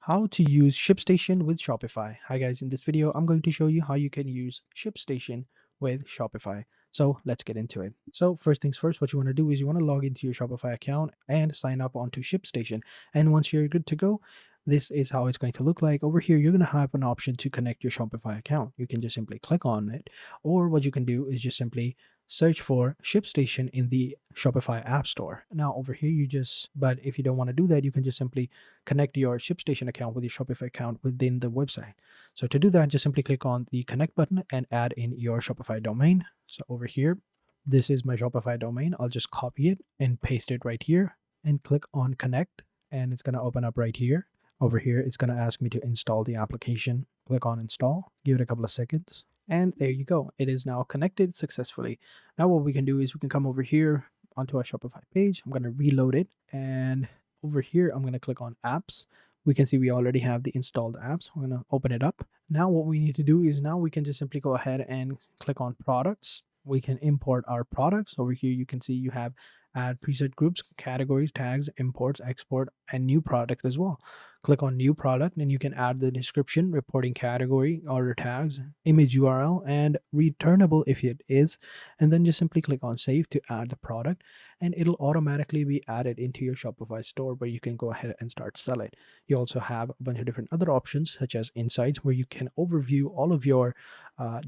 How to use ShipStation with Shopify. Hi guys, in this video, I'm going to show you how you can use ShipStation with Shopify. So let's get into it. So first things first, what you want to do is you want to log into your Shopify account and sign up onto ShipStation. And once you're good to go, this is how it's going to look like. Over here, you're going to have an option to connect your Shopify account. You can just simply click on it, or what you can do is just simply search for ShipStation in the Shopify App Store. Now over here, but if you don't want to do that, you can just simply connect your ShipStation account with your Shopify account within the website. So to do that, just simply click on the connect button and add in your Shopify domain. So over here, this is my Shopify domain. I'll just copy it and paste it right here and click on connect, and it's going to open up right here. Over here, it's going to ask me to install the application. Click on install, give it a couple of seconds. And there you go. It is now connected successfully. Now what we can do is we can come over here onto our Shopify page. I'm going to reload it, and over here, I'm going to click on apps. We can see we already have the installed apps. We're going to open it up. Now what we need to do is now we can just simply go ahead and click on products. We can import our products. Over here, you can see you have add preset groups, categories, tags, imports, export, and new product as well. Click on new product and you can add the description, reporting category, order tags, image URL, and returnable if it is. And then just simply click on save to add the product, and it'll automatically be added into your Shopify store where you can go ahead and start sell it. You also have a bunch of different other options such as insights, where you can overview all of your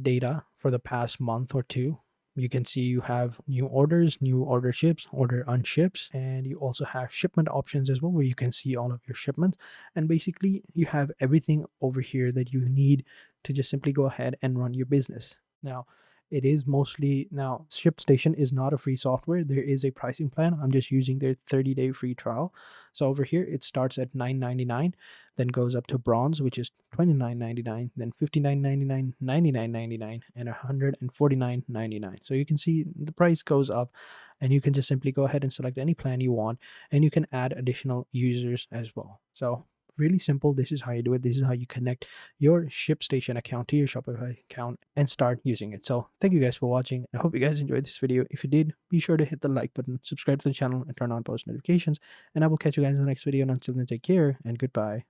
data for the past month or two. You can see you have new orders, new order ships, order unships, and you also have shipment options as well, where you can see all of your shipments. And basically, you have everything over here that you need to just simply go ahead and run your business. Now, ShipStation is not a free software. There is a pricing plan. I'm just using their 30-day free trial. So over here, it starts at $9.99, then goes up to bronze, which is $29.99, then $59.99, $99.99, and $149.99. So you can see the price goes up, and you can just simply go ahead and select any plan you want, and you can add additional users as well. So really simple. This is how you do it. This is how you connect your ShipStation account to your Shopify account and start using it. So thank you guys for watching. I hope you guys enjoyed this video. If you did, be sure to hit the like button, subscribe to the channel, and turn on post notifications. And I will catch you guys in the next video. And until then, take care and goodbye.